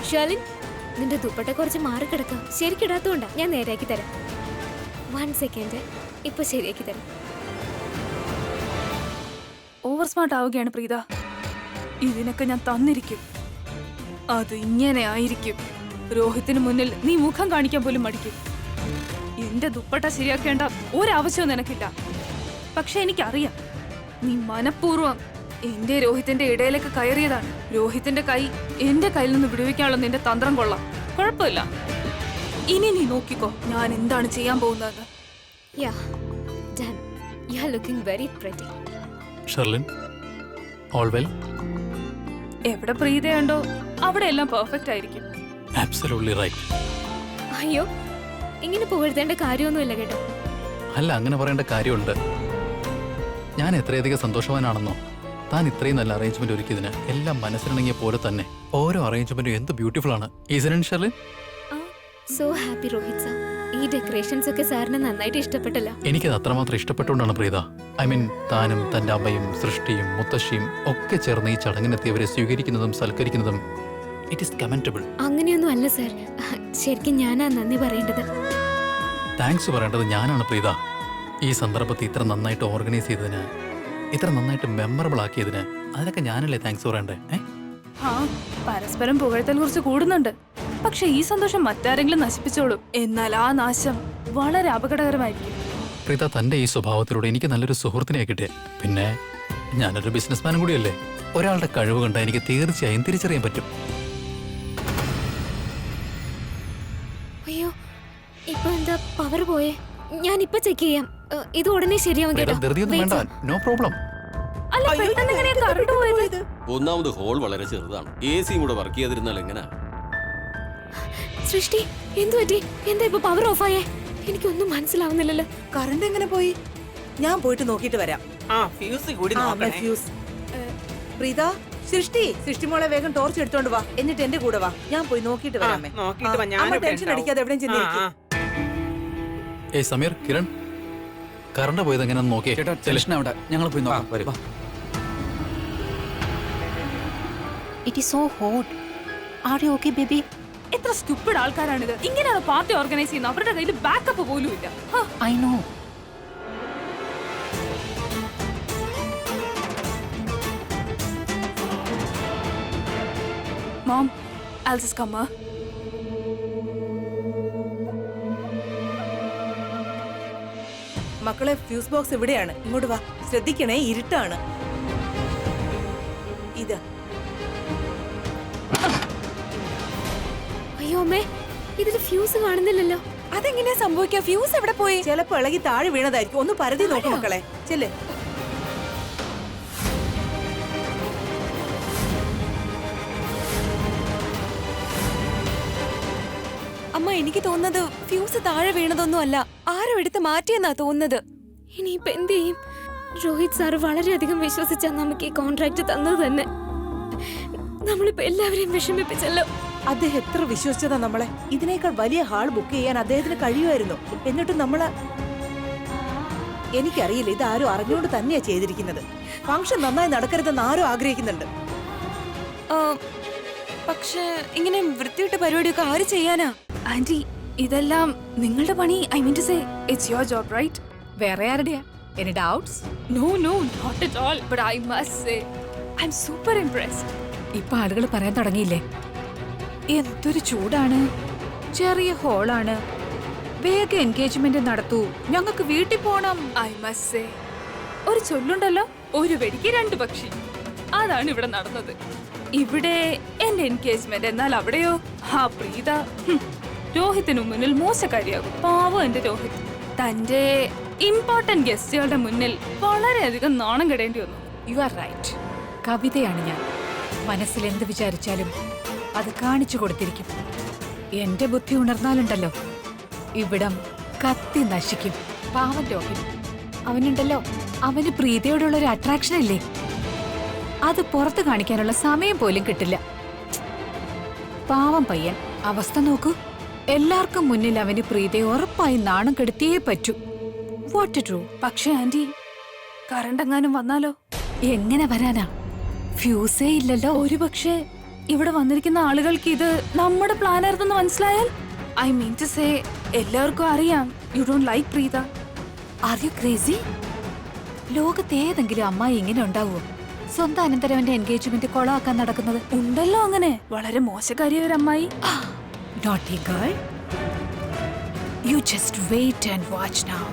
ഷാലിൻ, നിന്റെ ദുപ്പട്ട കുറച്ച് മാറിക്കിടക്കാം. ശരിക്കിടാത്തോണ്ടാ, ഞാൻ നേരെയാക്കി തരാം. 1 സെക്കൻഡ്, ഇപ്പൊ ശരിയാക്കി തരാം. ഓവർ സ്മാർട്ട് ആവുകയാണ് പ്രീത. ഇതിനൊക്കെ ഞാൻ തന്നിരിക്കും. അത് ഇങ്ങനെ ആയിരിക്കും. രോഹിത്തിന് മുന്നിൽ നീ മുഖം കാണിക്കാൻ പോലും മടിക്കും. എന്റെ ദുപ്പട്ട ശരിയാക്കേണ്ട ഒരാവശ്യവും നിനക്കില്ല. പക്ഷെ എനിക്കറിയാം, നീ മനഃപൂർവ്വം എന്റെ രോഹിത്തിന്റെ ഇടയിലേക്ക് കയറിയതാണ്. രോഹിത്തിന്റെ കൈ എന്റെ കയ്യിൽ നിന്ന് വിടുവിക്കാനുള്ള നിന്റെ തന്ത്രം കൊള്ളാം. കുഴപ്പമില്ല, ഇനി നീ നോക്കിക്കോ ഞാൻ എന്താണ് ചെയ്യാൻ പോകുന്നത്. Yeah, done. You are looking very pretty. Sherlin, all well? എവിടെ പ്രീതയുണ്ടോ അവിടെ എല്ലാം പെർഫെക്റ്റ് ആയിരിക്കും. Absolutely right. അയ്യോ, ഇങ്ങനെ പുകഴ്ത്തേണ്ട കാര്യമൊന്നുമില്ല കേട്ടോ. അല്ല, അങ്ങനെ പറയേണ്ട കാര്യമുണ്ട്. ഞാൻ എത്രയധികം സന്തോഷവാനാണെന്നോ താൻ ഇത്രയും നല്ല അറേഞ്ച്മെന്റ് ഒരുക്കിയതിന്. എല്ലാം മനസ്സിലിണങ്ങിയ പോലെ തന്നെ ഓരോ അറേഞ്ച്മെന്റും എന്ത് ബ്യൂട്ടിഫുൾ ആണ്. ഈസൻ Sherlin, so happy Rohit sir. ഈ ഡെക്കറേഷൻസ് ഒക്കെ സാറിന് നന്നായിട്ട് ഇഷ്ടപ്പെട്ടല്ലോ. എനിക്കത് അത്രമാത്രം ഇഷ്ടപ്പെട്ടുകൊണ്ടാണ് പ്രീത. ഐ മീൻ, താനും തന്റെ അമ്മയും സൃഷ്ടിയും മുത്തശ്ശിയും ഒക്കെ ചേർന്ന് ഈ ചടങ്ങിനെത്തിയവരെ സ്വീകരിക്കുന്നതും സൽക്കരിക്കുന്നതും ഇറ്റ് ഈസ് കമന്റബിൾ. അങ്ങനെയൊന്നും അല്ല സാർ, ശരിക്കും ഞാനാ നന്ദി പറയേണ്ടത്. താങ്ക്സ് പറയേണ്ടത് ഞാനാണ് പ്രീത. ഈ സന്ദർഭത്തിൽ ഇത്ര നന്നായിട്ട് ഓർഗനൈസ് ചെയ്തതിന്, ഇത്ര നന്നായിട്ട് മെമ്മറബിൾ ആക്കിയതിന് അതിനൊക്കെ ഞാനല്ലേ താങ്ക്സ് പറയണ്ടേ? ആ, പരസ്പരം പുകഴ്ത്തൽ കുറിച്ച് കൂടുന്നുണ്ട്. പക്ഷെ ഈ സന്തോഷം മറ്റാരെങ്കിലും നശിപ്പിച്ചോളും. എന്നാൽ ആ നാശം വളരെ അപകടകരമായിരിക്കും. പ്രീത, തന്റെ ഈ സ്വഭാവത്തിലൂടെ എനിക്ക് നല്ലൊരു സുഹൃത്തിനെ കിട്ടിയ. പിന്നെ ഞാനൊരു ബിസിനസ്മാനും കൂടിയല്ലേ. ഒരാളുടെ കഴിവ് കണ്ടാൽ എനിക്ക് തീർച്ചയായും തിരിച്ചറിയാൻ പറ്റും. അയ്യോ, ഇപ്പൊ എന്താ പവർ പോയേ? ഞാൻ ഇപ്പൊ ചെക്ക് ചെയ്യാം. ഇത് ഉടനെ ശരിയാവും കേട്ടോ. ധൃതിയൊന്നും വേണ്ട, നോ പ്രോബ്ലം. അല്ല, പെട്ടെന്ന് എങ്ങനെയാ കറണ്ട് പോയത്? ഒന്നാമത് ഹോൾ വളരെ ചെറുതാണ്. AC കൂടെ വർക്ക് ചെയ്തിരുന്നാൽ എങ്ങനെ? സൃഷ്ടി, എന്തു പറ്റി? എന്താ ഇപ്പൊ പവർ ഓഫ് ആയേ? എനിക്കൊന്നും മനസ്സിലാവുന്നില്ലല്ലോ. കറണ്ട് എങ്ങനെ പോയി? ഞാൻ പോയിട്ട് നോക്കിട്ട് വരാം. ഫ്യൂസ് കൂടി നോക്കണേ. ഫ്യൂസ്. പ്രീത, സൃഷ്ടി മോളെ വേഗം ടോർച്ച് എടുത്തോണ്ട് വാ. എന്നിട്ട് എന്റെ കൂടെ വാ. ഞാൻ പോയി നോക്കിട്ട് വരാമേ. നോക്കിയിട്ട് വാ, അമ്മ ടെൻഷൻ അടിക്കാതെ എവിടെയും ചെന്നിരിക്കും. ഏയ് സമീർ, കിരൺ, കറണ്ട് പോയത് എങ്ങനെയാന്ന് നോക്കിയേ. ചേട്ടാ, ടെൻഷൻ അവിടെ, ഞങ്ങൾ പോയി നോക്കാം. വരും. വാ. It is so hot. Are you okay baby? എത്ര സ്റ്റുപ്പിഡ് ആൾക്കാരാണിത്. ഇങ്ങനെയാണ് പാർട്ടി ഓർഗനൈസ് ചെയ്യുന്നത്. അവരുടെ കയ്യിൽ ബാക്കപ്പ് പോലും ഇല്ല. I know. Mom, I'll just come. മക്കളെ, ഫ്യൂസ് ബോക്സ് ഇവിടെയാണ്. ഇങ്ങോട്ട് വാ. ശ്രദ്ധിക്കണേ, ഇരുട്ടാണ്. ഇതാ. അയ്യോ അമ്മേ, ഇതിൽ ഫ്യൂസ് കാണുന്നില്ലല്ലോ. അതെങ്ങനെയാ സംഭവിക്കുക? ഫ്യൂസ് എവിടെ പോയി? ചിലപ്പോ ഇളകി താഴെ വീണതായിരിക്കും. ഒന്ന് പരതി നോക്ക് മക്കളെ. ചെല്ലേ. അമ്മ, എനിക്ക് തോന്നുന്നത് ഫ്യൂസ് താഴെ വീണതൊന്നും അല്ല, ആരോ എടുത്ത് മാറ്റിയെന്നാ തോന്നുന്നത്. ഇനിയിപ്പൊ എന്ത് ചെയ്യും? രോഹിത് സാറ് വളരെയധികം വിശ്വസിച്ചാ നമുക്ക് ഈ കോൺട്രാക്ട് തന്നത് തന്നെ. നമ്മളിപ്പോ എല്ലാവരെയും വിഷമിപ്പിച്ചല്ലോ. അദ്ദേഹം എത്ര വിശ്വസിച്ചതാ നമ്മളെ. ഇതിനേക്കാൾ വലിയ ഹാൾ ബുക്ക് ചെയ്യാൻ അദ്ദേഹത്തിന് കഴിയുമായിരുന്നു. എന്നിട്ടും നമ്മള്, എനിക്കറിയില്ല, ഇത് ആരും അറിഞ്ഞുകൊണ്ട് തന്നെയാ ചെയ്തിരിക്കുന്നത്. ഫംഗ്ഷൻ നന്നായി നടക്കരുതെന്ന് ആരും ആഗ്രഹിക്കുന്നുണ്ട്. പക്ഷേ ഇങ്ങനെ വൃത്തിയിട്ട പരിപാടിയൊക്കെ ആര് ചെയ്യാനാ? ആന്റി, ഇതെല്ലാം നിങ്ങളുടെ പണി. I mean to say, it's your job, right? വേറെ ആരുടെയാ? Any doubts? No, not at all. But I must say, I'm super impressed. ഇപ്പൊ ആളുകൾ പറയാൻ തുടങ്ങിയില്ലേ, എന്തൊരു ചൂടാണ്, ചെറിയ ഹോളാണ്, വേഗം എൻഗേജ്മെന്റ് നടത്തൂ, ഞങ്ങൾക്ക് വീട്ടിൽ പോണം. I must say, ഒരു ചൊല്ലുണ്ടല്ലോ, ഒരു വെടിക്ക് രണ്ട് പക്ഷി. അതാണ് ഇവിടെ നടന്നത്. ഇവിടെ എന്റെ എൻഗേജ്മെന്റ്, എന്നാൽ അവിടെയോ ആ പ്രീത രോഹിത്തിനു മുന്നിൽ മോശക്കാരിയാകും. പാവം എന്റെ രോഹിത് തന്റെ ഇമ്പോർട്ടന്റ് ഗസ്റ്റുകളുടെ മുന്നിൽ വളരെയധികം നാണം കെടേണ്ടി വന്നു. You are right. കവിതയാണ് ഞാൻ. മനസ്സിൽ എന്ത് വിചാരിച്ചാലും അത് കാണിച്ചു കൊടുത്തിരിക്കും. എന്റെ ബുദ്ധി ഉണർന്നാലുണ്ടല്ലോ ഇവിടം കത്തി നശിക്കും. പാവം രോഹിത്, അവനുണ്ടല്ലോ, അവന് പ്രീതയോടുള്ള ഒരു അട്രാക്ഷൻ ഇല്ലേ, അത് പുറത്ത് കാണിക്കാനുള്ള സമയം പോലും കിട്ടില്ല. പാവം പയ്യൻ, അവസ്ഥ നോക്കൂ. എല്ലാവർക്കും മുന്നിൽ അവന് പ്രീതയെ ഉറപ്പായി നാണം കെടുത്തിയേ പറ്റൂ. What to do? പക്ഷെ ആന്റി, കറണ്ട് എങ്ങാനും വന്നാലോ? എങ്ങനെ വരാനാ? ഫ്യൂസേ ഇല്ലല്ലോ. ഒരുപക്ഷെ ഇവിടെ വന്നിരിക്കുന്ന ആളുകൾക്ക് ഇത് നമ്മുടെ പ്ലാൻ ആയിരുന്നെന്ന് മനസ്സിലായാൽ? ഐ മീൻ ടു സേ, എല്ലാവർക്കും അറിയാം you don't like Preetha. Are you crazy? ലോകത്ത് ഏതെങ്കിലും അമ്മായി ഇങ്ങനെ ഉണ്ടാവുമോ? സ്വന്തം അനന്തരവന്റെ എൻഗേജ്മെന്റ് കൊളാക്കാൻ നടക്കുന്നത്? ഉണ്ടല്ലോ അങ്ങനെ വളരെ മോശക്കാരിയ ഒരു അമ്മായി. Naughty girl. You just wait and watch now.